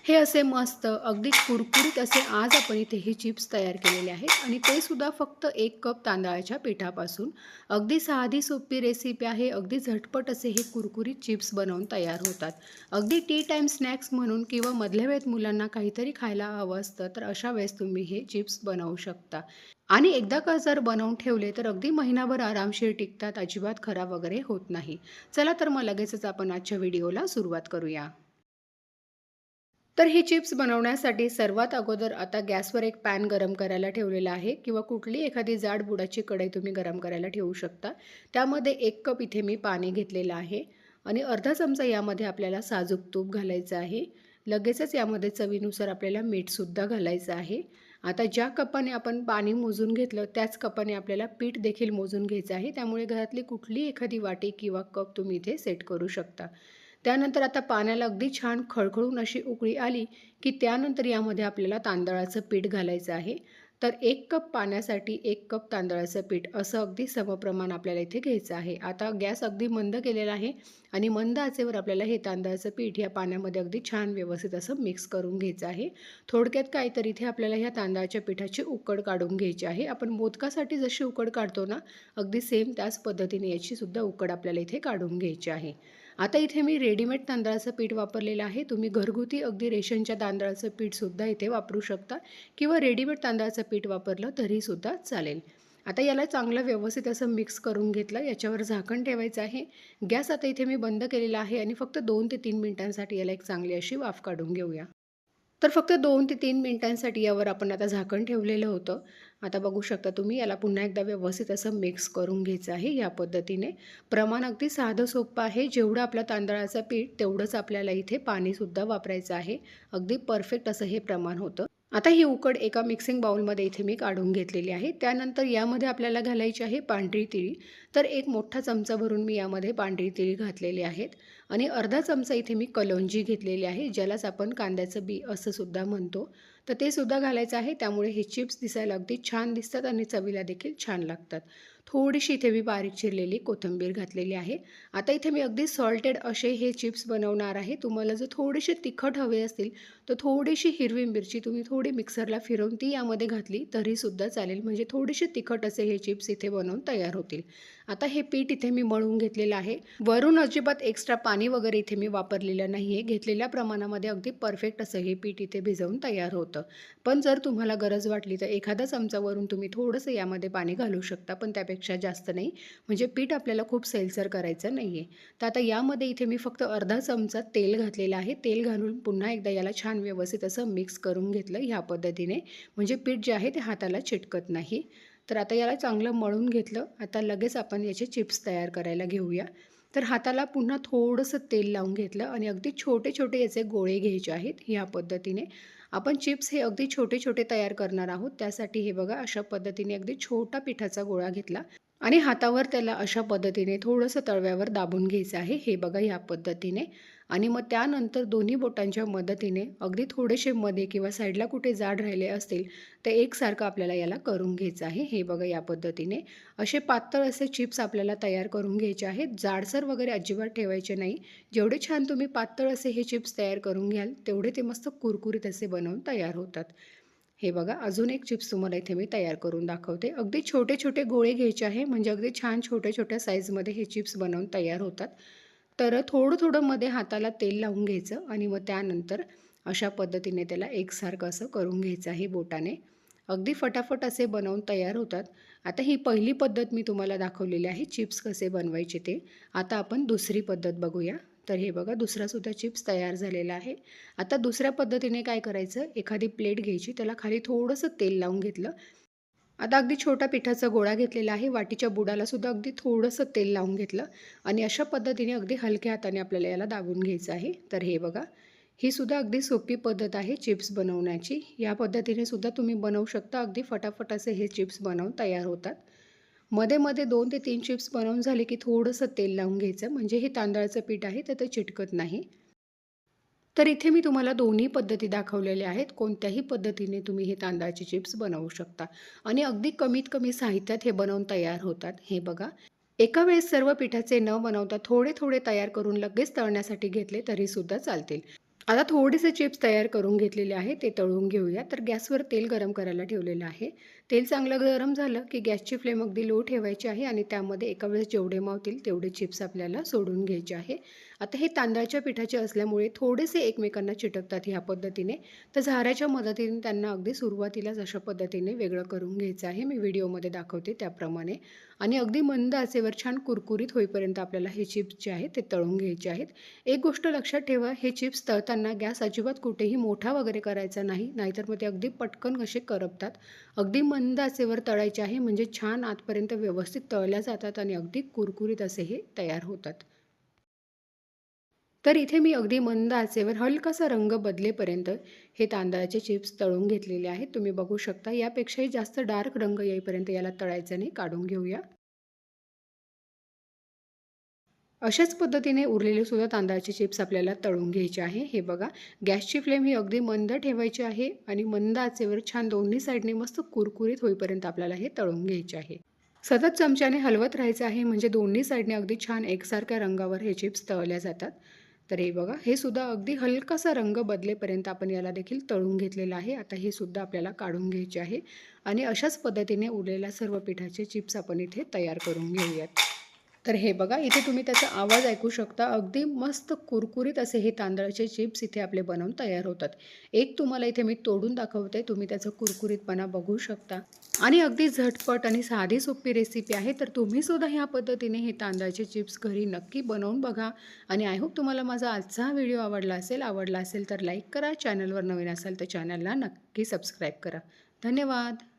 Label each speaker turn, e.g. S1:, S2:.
S1: हे असे मस्त अगदी कुरकुरीत असे आज आपण इथे हे चिप्स तयार केलेले आहेत आणि ते सुद्धा फक्त 1 कप तांदळाच्या पिठापासून. अगदी साधी सोपी रेसिपी आहे. अगदी झटपट असे हे कुरकुरीत चिप्स बनवून तयार होतात. अगदी टी टाईम स्नॅक्स म्हणून किंवा मधल्या वेळेत मुलांना काहीतरी खायला हवं असतं, तर अशा वेळेस तुम्ही हे चिप्स बनवू शकता. आणि एकदा का जर बनवून ठेवले तर अगदी महिनाभर आरामशीर टिकतात, अजिबात खराब वगैरे होत नाही. चला तर मग लगेचच आपण आजच्या व्हिडिओला सुरुवात करूया. तर हे चिप्स बनवण्यासाठी सर्वात अगोदर आता गॅसवर एक पॅन गरम करायला ठेवलेला आहे किंवा कुठली एखादी जाड बुडाची कढई तुम्ही गरम करायला ठेवू शकता. त्यामध्ये 1 कप इथे मी पाणी घेतलेलं आहे आणि अर्धा चमचा यामध्ये आपल्याला साजूक तूप घालायचं आहे. लगेचच यामध्ये चवीनुसार आपल्याला मीठसुद्धा घालायचं आहे. आता ज्या कपाने आपण पाणी मोजून घेतलं त्याच कपाने आपल्याला पीठ देखील मोजून घ्यायचं आहे. त्यामुळे घरातली कुठली एखादी वाटी किंवा कप तुम्ही इथे सेट करू शकता. त्यानंतर आता पाण्याला अगदी छान खळखळून अशी उकळी आली, की त्यानंतर यामध्ये आपल्याला तांदळाचं पीठ घालायचं आहे. तर 1 कप पाण्यासाठी 1 कप तांदळाचं पीठ असं अगदी समप्रमाण आपल्याला इथे घ्यायचं आहे. आता गॅस अगदी मंद केलेला आहे आणि मंद आचेवर आपल्याला हे तांदळाचं पीठ या पाण्यामध्ये अगदी छान व्यवस्थित असं मिक्स करून घ्यायचं आहे. थोडक्यात काय तर इथे आपल्याला ह्या तांदळाच्या पिठाची उकड काढून घ्यायची आहे. आपण मोदकासाठी जशी उकड काढतो ना, अगदी सेम त्याच पद्धतीने याची सुद्धा उकड आपल्याला इथे काढून घ्यायची आहे. आता इथे मी रेडीमेड तांदळाचं पीठ वापरलेलं आहे. तुम्ही घरगुती अगदी रेशनच्या तांदळाचं पीठसुद्धा इथे वापरू शकता किंवा रेडीमेड तांदळाचं पीठ वापरलं तरीसुद्धा चालेल. आता याला चांगलं व्यवस्थित असं मिक्स करून घेतलं. याच्यावर झाकण ठेवायचं आहे. गॅस आता इथे मी बंद केलेला आहे आणि फक्त 2 ते 3 मिनिटांसाठी याला एक चांगली अशी वाफ काढून घेऊया. तर फक्त 2 ते 3 मिनिटांसाठी यावर आपण आता झाकण ठेवलेलं होतं. आता बघू शकता तुम्ही याला पुन्हा एकदा व्यवस्थित असं मिक्स करून घ्यायचं आहे या पद्धतीने. प्रमाण अगदी साधं सोपं आहे. जेवढं आपलं तांदळाचं पीठ तेवढंच आपल्याला इथे पाणीसुद्धा वापरायचं आहे. अगदी परफेक्ट असं हे प्रमाण होतं. आता ही उकड एका मिक्सिंग बाउलमध्ये इथे मी काढून घेतलेली आहे. त्यानंतर यामध्ये आपल्याला घालायची आहे पांढरी तिळी. तर एक मोठा चमचा भरून मी यामध्ये पांढरी तिळी घातलेली आहेत आणि अर्धा चमचा इथे मी कलोंजी घेतलेली आहे, ज्यालाच आपण कांद्याचं बी असं सुद्धा म्हणतो. तर ते सुद्धा घालायचं आहे. त्यामुळे हे चिप्स दिसायला अगदी छान दिसतात आणि चवीला देखील छान लागतात. थोडीशी इथे मी बारीक चिरलेली कोथिंबीर घातलेली आहे. आता इथे मी अगदी सॉल्टेड असे हे चिप्स बनवणार आहे. तुम्हाला जर थोडेसे तिखट हवे असतील तर थोडीशी हिरवी मिरची तुम्ही थोडी मिक्सरला फिरवून ती यामध्ये घातली तरीसुद्धा चालेल. म्हणजे थोडेसे तिखट असे हे चिप्स इथे बनवून तयार होतील. आता हे पीठ इथे मी मळून घेतलेलं आहे. वरून अजिबात एक्स्ट्रा पाणी वगैरे इथे मी वापरलेलं नाही आहे. घेतलेल्या प्रमाणामध्ये अगदी परफेक्ट असं हे पीठ इथे भिजवून तयार होतं. पण जर तुम्हाला गरज वाटली तर एखादा चमचा वरून तुम्ही थोडंसं यामध्ये पाणी घालू शकता, पण त्यापेक्षा जास्त नाही. म्हणजे पीठ आपल्याला खूप सैलसर करायचं नाही आहे. तर आता यामध्ये इथे मी फक्त अर्धा चमचा तेल घातलेलं आहे. तेल घालून पुन्हा एकदा याला छान व्यवस्थित असं मिक्स करून घेतलं ह्या पद्धतीने. म्हणजे पीठ जे आहे ते हाताला चिटकत नाही. तर आता याला चांगलं मळून घेतलं. आता लगेच आपण याचे चिप्स तयार करायला घेऊया. तर हाताला पुन्हा थोडंसं तेल लावून घेतलं आणि अगदी छोटे-छोटे याचे गोळे घ्यायचे आहेत ह्या पद्धतीने. आपण चिप्स हे अगदी छोटे-छोटे तयार करणार आहोत. त्यासाठी हे बघा अशा पद्धतीने अगदी छोटा पिठाचा गोळा घेतला आणि हातावर त्याला अशा पद्धतीने थोडंसं तळव्यावर दाबून घ्यायचं आहे. हे बघा ह्या पद्धतीने आणि मग त्यानंतर दोन्ही बोटांच्या मदतीने अगदी थोडेसे मध्ये किंवा साईडला कुठे जाड राहिले असतील तर एकसारखं आपल्याला याला करून घ्यायचं आहे. हे बघा या पद्धतीने असे पातळ असे चिप्स आपल्याला तयार करून घ्यायचे आहेत. जाडसर वगैरे अजिबात ठेवायचे नाही. जेवढे छान तुम्ही पातळ असे हे चिप्स तयार करून घ्याल तेवढे ते मस्त कुरकुरीत असे बनवून तयार होतात. हे बघा अजून एक चिप्स तुम्हाला इथे मी तयार करून दाखवते. अगदी छोटे-छोटे गोळे घ्यायचे आहे म्हणजे अगदी छान छोट्या-छोट्या साईजमध्ये हे चिप्स बनवून तयार होतात. तर थोडं-थोडं मध्ये हाताला तेल लावून घ्यायचं आणि मग त्यानंतर अशा पद्धतीने त्याला एकसारखं असं करून घ्यायचं आहे बोटाने. अगदी फटाफट असे बनवून तयार होतात. आता ही पहिली पद्धत मी तुम्हाला दाखवलेली आहे चिप्स कसे बनवायचे ते. आता आपण दुसरी पद्धत बघूया. तर हे बघा दुसरासुद्धा चिप्स तयार झालेला आहे. आता दुसऱ्या पद्धतीने काय करायचं, एखादी प्लेट घ्यायची, त्याला खाली थोडंसं तेल लावून घेतलं. आता अगदी छोटा पिठाचा गोळा घेतलेला आहे. वाटीच्या बुडाला सुद्धा अगदी थोडंसं तेल लावून घेतलं आणि अशा पद्धतीने अगदी हलक्या हाताने आपल्याला याला दाबून घ्यायचं आहे. तर हे बघा, ही सुद्धा अगदी सोपी पद्धत आहे चिप्स बनवण्याची. या पद्धतीने सुद्धा तुम्ही बनवू शकता. अगदी फटाफट असे हे चिप्स बनवून तयार होतात. मध्ये-मध्ये 2 ते 3 चिप्स बनवून झाले की थोडंसं तेल लावून घ्यायचं म्हणजे हे तांदळाचं पीठ आहे तर ते चिटकत नाही. तर इथे मी तुम्हाला दोन्ही पद्धती दाखवलेल्या आहेत. कोणत्याही पद्धतीने तुम्ही हे तांदळाचे चिप्स बनवू शकता आणि अगदी कमीत कमी साहित्यात हे बनवून तयार होतात. हे बघा, एका वेळेस सर्व पिठाचे न बनवता थोडे-थोडे तयार करून लगेच तळण्यासाठी घेतले तरीसुद्धा चालतील. आता थोडेसे चिप्स तयार करून घेतलेले आहे, ते तळून घेऊया. तर गॅसवर तेल गरम करायला ठेवलेलं आहे. तेल चांगलं गरम झालं, की गॅसची फ्लेम अगदी लो ठेवायची आहे आणि त्यामध्ये एका वेळेस जेवढे मावतील तेवढे चिप्स आपल्याला सोडून घ्यायचे आहे. आता हे तांदळाच्या पिठाचे असल्यामुळे थोडेसे एकमेकांना चिटकतात ह्या पद्धतीने. तर झाऱ्याच्या मदतीने त्यांना अगदी सुरुवातीलाच अशा पद्धतीने वेगळं करून घ्यायचं आहे. मी व्हिडिओमध्ये दाखवते त्याप्रमाणे आणि अगदी मंद आचेवर छान कुरकुरीत होईपर्यंत आपल्याला हे चिप्स जे आहेत ते तळून घ्यायचे आहेत. एक गोष्ट लक्षात ठेवा, हे चिप्स तळताना गॅस अजिबात कुठेही मोठा वगैरे करायचा नाही, नाहीतर मग ते अगदी पटकन कसे करपतात. अगदी मंद आचेवर तळायचे आहे, म्हणजे छान आतपर्यंत व्यवस्थित तळल्या जातात आणि अगदी कुरकुरीत असे हे तयार होतात. तर इथे मी अगदी मंद आचेवर हलकासा रंग बदलेपर्यंत हे तांदळाचे चिप्स तळून घेतलेले आहेत. तुम्ही बघू शकता. यापेक्षाही जास्त डार्क रंग येईपर्यंत याला तळायचं नाही, काढून घेऊया. अशाच पद्धतीने उरलेले सुद्धा तांदळाचे चिप्स आपल्याला तळून घ्यायचे आहे. हे बघा, गॅसची फ्लेम ही अगदी मंद ठेवायची आहे आणि मंद आचेवर छान दोन्ही साईडने मस्त कुरकुरीत होईपर्यंत आपल्याला हे तळून घ्यायचे आहे. सतत चमच्याने हलवत राहायचं आहे, म्हणजे दोन्ही साईडने अगदी छान एकसारख्या रंगावर हे चिप्स तळल्या जातात. तर हे बघा, हे सुद्धा अगदी हलकासा रंग बदलेपर्यंत आपण याला देखील तळून घेतलेलं आहे. आता हे सुद्धा आपल्याला काढून घ्यायचे आहे आणि अशाच पद्धतीने उरलेल्या सर्व पिठाचे चिप्स आपण इथे तयार करून घेऊयात. तर हे बघा, इथे तुम्ही त्याचा आवाज ऐकू शकता. अगदी मस्त कुरकुरीत असे हे तांदळाचे चिप्स इथे आपले बनवून तयार होतात. एक तुम्हाला इथे मी तोडून दाखवते. तुम्ही त्याचा कुरकुरीतपणा बघू शकता आणि अगदी झटपट आणि साधी सोपी रेसिपी आहे. तर तुम्ही सुद्धा ह्या पद्धतीने हे तांदळाचे चिप्स घरी नक्की बनवून बघा आणि आय होप तुम्हाला माझा आजचा हा व्हिडिओ आवडला असेल तर लाईक करा. चॅनलवर नवीन असाल तर चॅनलला नक्की सबस्क्राईब करा. धन्यवाद.